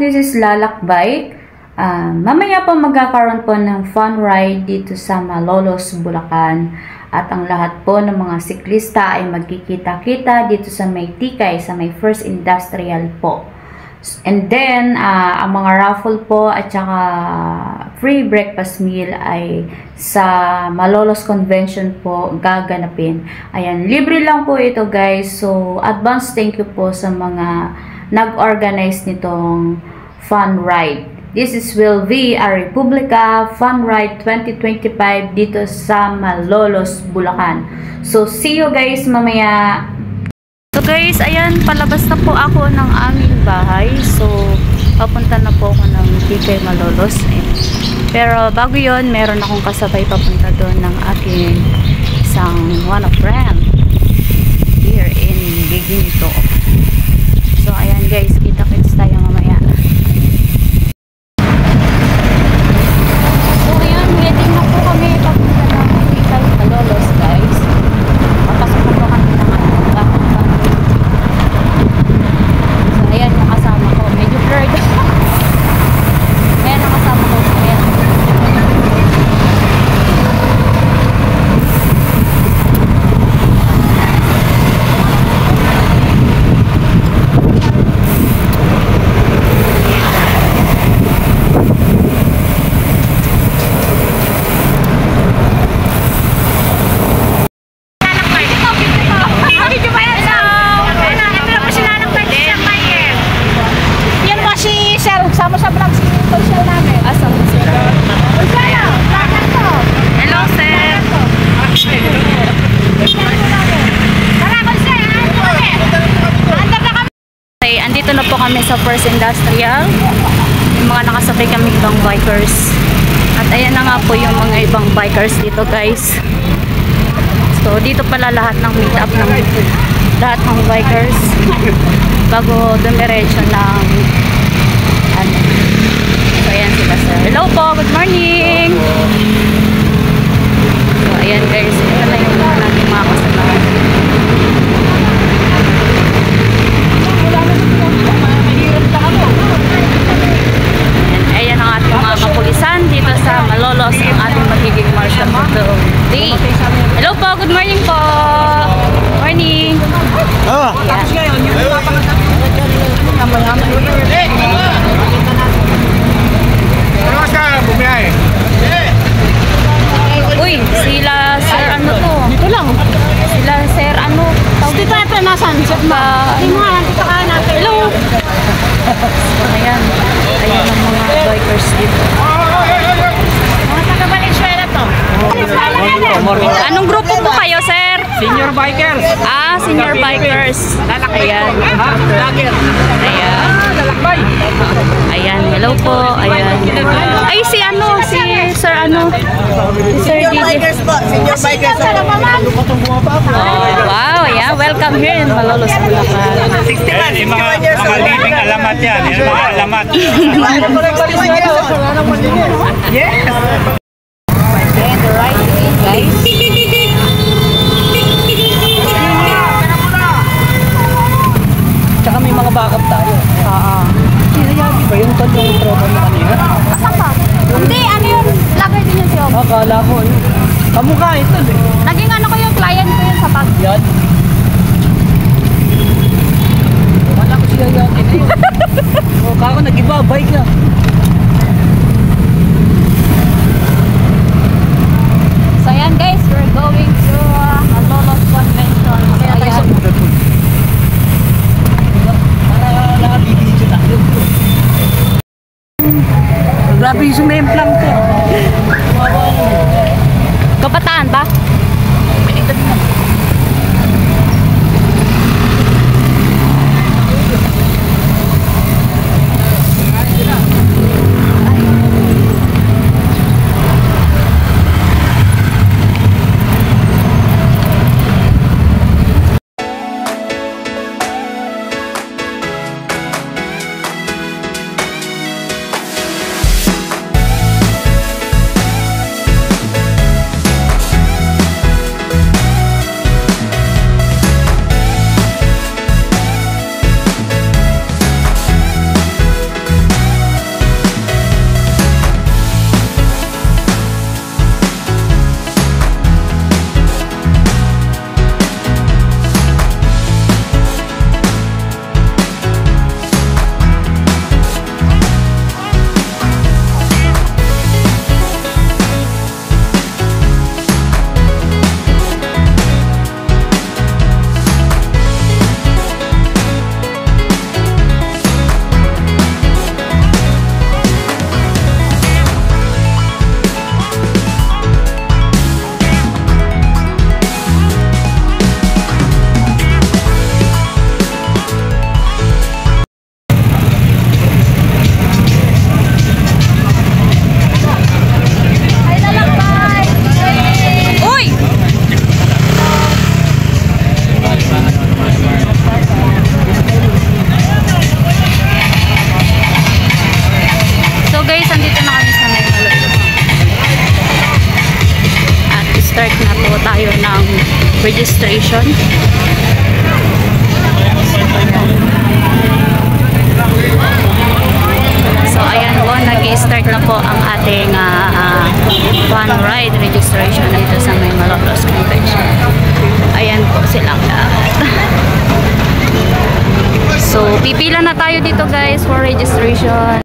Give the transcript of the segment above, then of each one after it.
this is Lalakbay. Mamaya po magkakaroon po ng fun ride dito sa Malolos, Bulacan. At ang lahat po ng mga siklista ay magkikita-kita dito sa may Tikay, sa may First Industrial po. And then, ang mga raffle po at saka free breakfast meal ay sa Malolos Convention po gaganapin. Ayan, libre lang po ito guys. So, advance thank you po sa mga nag-organize nitong fun ride. This is will be a Republica Fun Ride 2025 dito sa Malolos, Bulacan. So, see you guys mamaya. So guys, ayan, palabas na po ako ng aming bahay. So, papunta na po ako ng Tikay, Malolos. Pero bago yon, meron akong kasabay papunta doon ng aking isang one of friend here in Giginto. So, ayan guys, kita-kits tayo mamaya. So, ayan, heading na po kami papunta ng Tikay, Malolos guys. Papasok na po kami ng ayan yung kasama ko. Medyo blurred. Ayan ang kasama ko. Ayan. Andito na po kami sa First Industrial. Yung mga nakasabay kami ibang bikers. At ayan na nga po yung mga ibang bikers dito guys. So dito pala lahat ng meet up ng lahat ng bikers bago dumiretso ng ano. So ayan sila sir. Hello po, good morning. So ayan guys, ito na yung natin mga kasamahan. Ayan ang ating mga kapulisan dito sa Malolos, ang ating magiging martial day. Hello po, good morning po. Morning. Uy, sila sir ano to? Dito lang. Sila sir ano? Dito ito nasan? Hello. Ayan. Ayan ang mga bikers dito. Mga taga-Valenzuela to. Anong grupo po kayo, sir? Senior bikers. Ah, senior bikers. Ayan. Ayan. Ayan, hello po. Ayan. Ay, si ano? Si Sir ano? Si Sir bikers po. Senior bikers. Oh, wow. Yeah, welcome here in Malolos, Bulacan. 60 yung mga living alamat yan. Yung mga alamat. Yes. And the right way, guys. Tsaka may mga backup tayo. Sinayagi ba yung tatlong tropa mo kanina? Asan pa? Hindi, ano yun? Lager din yun siya. Akala ko. Kamukha ito eh. Naging ano ko yung client ko yun sa pag. Yan. Wala ko siya yagi na yun. O, kako nag-iba, bike na. So ayan guys, we're going to Malolos Convention. Kaya tayo sa Mugapun. Para nakabibidyo tayo. Grabe yung sumemplang to. Kabataan ba? po tayo ng registration. So ayan po, nag-i-start na po ang ating fun ride registration dito sa may Malolos Convention. Ayan po silang lahat. So pipila na tayo dito guys for registration.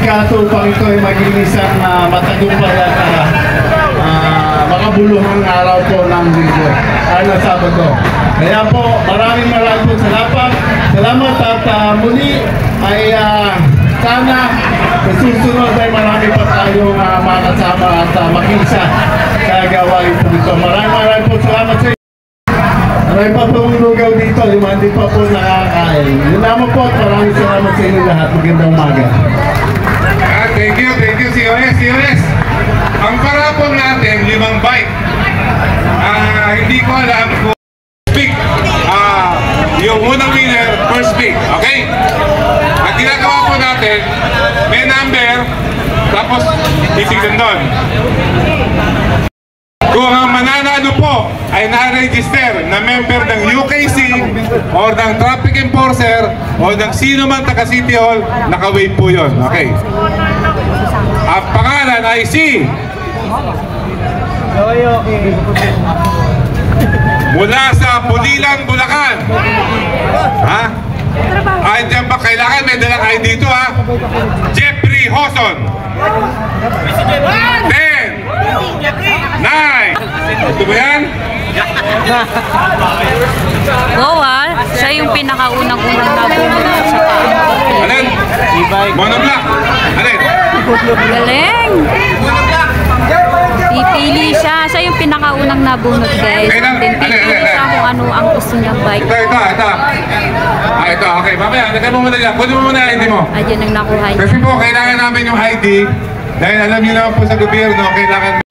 Kato upang ito ay maging isang matagumpay at makabuluhang araw po ng linggo ay na Sabado. Kaya po maraming po salamat at muli ay sana sa susunod ay marami pa tayong mga kasama at makisa sa gawain po dito. Maraming po salamat sa inyo. Marami pa pong lugaw dito, hindi pa po nakakain. Yun naman po at maraming salamat sa inyo lahat. Magandang umaga. Thank you, COS. Ang parapong natin, 5 bike. Hindi ko alam kung pick. Yung unang winner, first pick. Okay? Ang ginagawa po natin, may number, tapos titignan doon. Kung ang mananalo po ay na-register na member ng UKC or ng traffic enforcer o ng sino man taga City Hall, naka-wait po yun. Okay. Ang pangalan ay si mula sa Bulilan, Bulacan. Ha? Ay, dyan ba kailangan may dalang ID dito ha? Jeffrey Hoson. 10 9. Ito ba yan? Siya yung pinakaunang-unang nabunod sa pamilya. Alin? Monoblock. Alin? Galing! Pipili siya. Siya yung pinakaunang nabunod guys. And then pipili siya kung ano ang gusto niyang bike. Ito. Ito, okay. Mamaya, nagay mo muna dyan. Kunin mo muna yung ID mo. Ayan ang nakuha niya. Kasi po, kailangan namin yung ID. Dahil alam niyo naman po sa gobyerno, kailangan